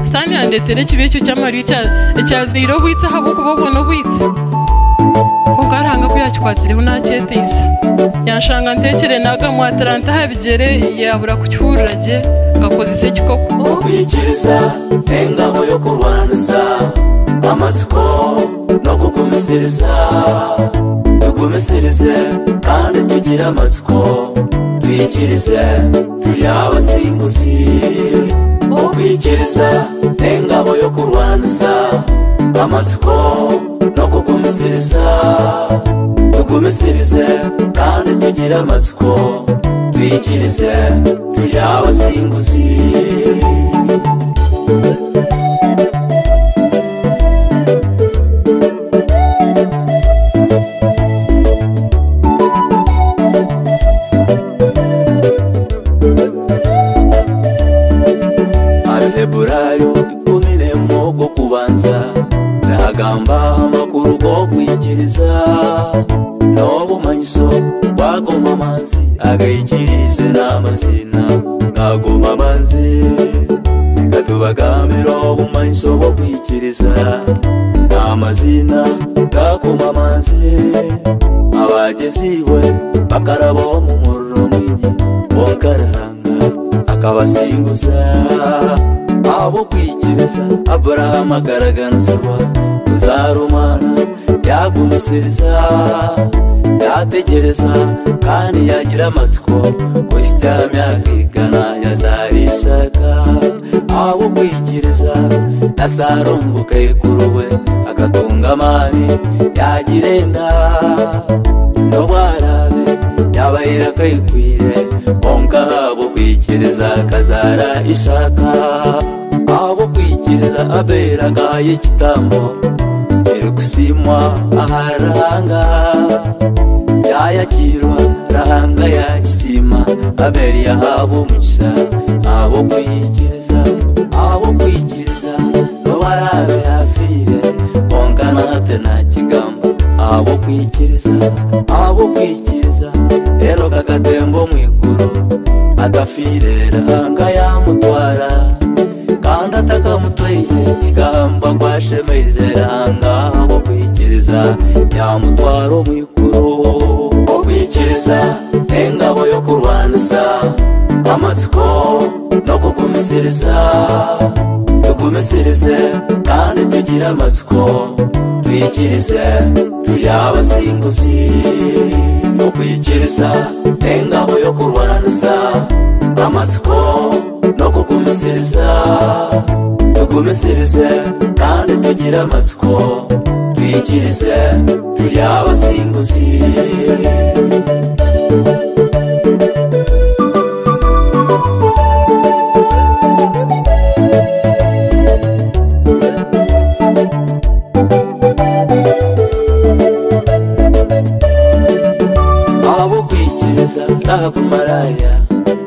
Stani andetere kibecyo cyamari cyaziro bwitse habo kubabona bwitse kongaranga kuyakikwaziriho nacyetisa yanshanga ntekere naga mu Atlanta habigere yabura kucyurage gakoze ise kikoko ubikiriza engabo yo kurwanisa amasiko no kukumisiriza tukumisirize kandi tugira amasiko twikirize tuyabasinguzi ubikiriza engabo yo kurwanisa amasiko no kukumisiriza tukumisirize kandi tugira amasiko twikirize tuyabasinguzi Abaheburayo 10 go kubanza ndagamba amakuru go kwikiriza no bumanyiso bagoma manzi agayikirize n'amazina ngagoma manzi gatubagamiro bumanyiso go kwikiriza n'amazina ngagoma manzi abageziwe bakarabo mu murro mwinyi bonkaranga akabasinguza abo kwikiriza Abraham agaraganasaba kuzarumana yagumisiriza yategereza kandi yagira amatsiko kusyamya kwigana yazarishaka abo kwikiriza nasarumbuka ikuruwe agatunga mani yagirenda no barabe yabayira kayikwire onka abo kwikiriza kazara ishaka abo kwikiriza abera gaye kitambo kusimwa aharanga yayakirwa rahanga ya kisima aberi yahabo mugisha abo kwikiriza no barabe hafire ongana hate na kigamba abo kwikiriza ero kagatembo mwikuru adafire rahanga yamutwara kandi atakamutwaye kigamba kwashemeze rahanga abo kwikiriza yamutwaro mwikuru kwikiriza engabo yo kurwanisa amasiko no kukumisiriza tukumisirize kandi tugira amasiko twikirize tuyabasinguzi kwikiriza engabo yo kurwanisa amasiko no kukumisiriza tukumisirize kandi tugira amasiko twikirize tuyabasinguzi abo kwikiriza nakumaraya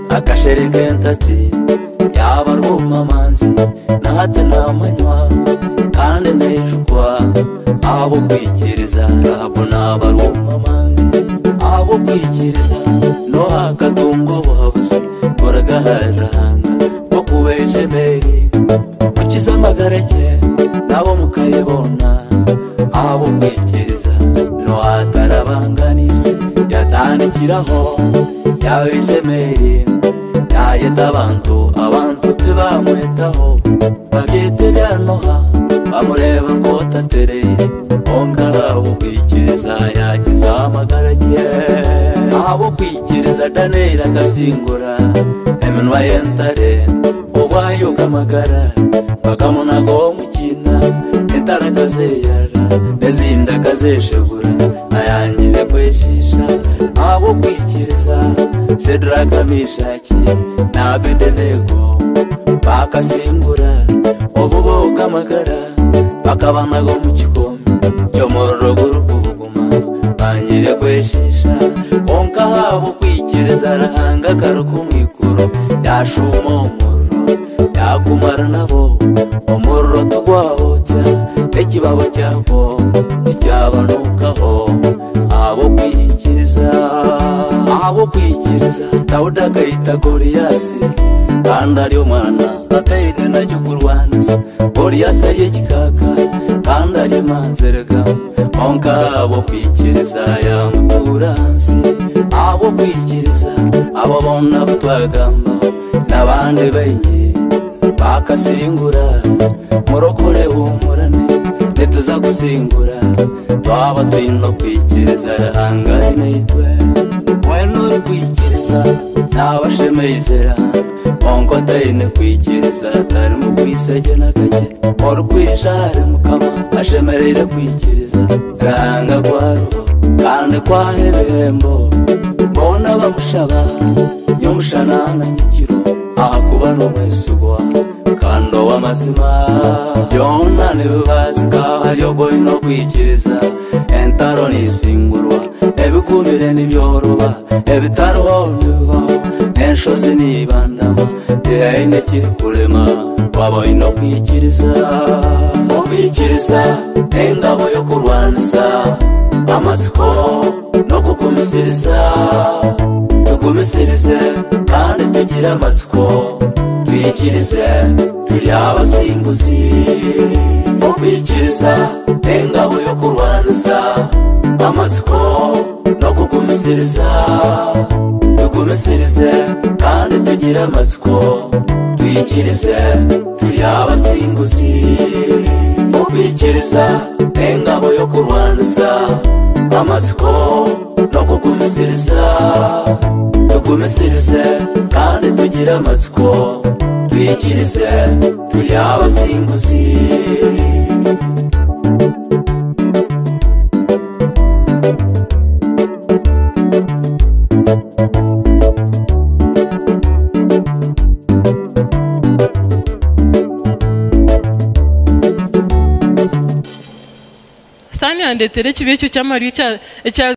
akashereke ntatsi yabaruma manzi nahate namanywa kandi nejukwa abo kwikiriza abo nabaruma manzi abo kwikiriza no akatungo babuze koragaharanga ko kubeje meri kukiza amagareke nabo mukayibona abo kwikiriza no atarabanganise yatandikiraho yabeje meri yayeta abantu tibamwetaho babyete byanoha bamureba ngo tatereye onka abo kwikiriza yakiza amagarake abo kwikiriza Danera gasingura emenwa yentare obayo kamagara bakamuna go mukina entara kazeyara nezinda kazeshegura ayangire kweshisha abo kwikiriza Sedraka Mishaki na Abednego bakasingura ovubo kamagara bakabana go mukikomi cyo moroguru kubuguma bangire kweshisha konka habo kwikiriza rahanga karuku mwikuru yashuma umurro yakumara nabo umurro tugwahotsa ekibabo cyabo cyabanukaho abo kwikiriza abo kwikiriza Dawudi akayita Goliyasi kandi ari umwana atayine najyo kurwaniza Goliyasi ari ikikaka kandi ari manzerega onka abo kwikiriza yamuturansi abo kwikiriza abo bona butwagamba n'abandi benye bakasingura murokore humurane netuza gusingura twaba twino kwikiriza rahangari nitwe wenu kwikiriza n'abashemeyizera onko atayine kwikiriza atari mu kwisegena gake orukwijare mukama ashemerere kwikiriza rahanga kwaruho kandi kwahe bihembo mbona bamushaba nyumushanana nyikiro akuba n'umwesugwa kando w'amazima byona nibibasika haryogoye no kwikiriza entaro nisingurwa ebigumire n'ibyoroba ebitaruho nibibaho n'enshozi nibandama tihayine kiri kurema wabaye no kwikiriza kwikiriza engabo yo kurwanisa amasiko no kukumisiriza tukumisirize kandi tugire amatsiko twikirize turi abasinguzi kwikiriza engabo yo kurwanisa amasiko no kukumisiriza tukumisirize kandi tugire amatsiko twikirize turi abasinguzi kwikiriza engabo yo kurwanisa amasiko no kukumisiriza tukumisirize kandi tugire amatsiko twikirize turi abasinguzi Sani yandetere kibe cyo cyamari cya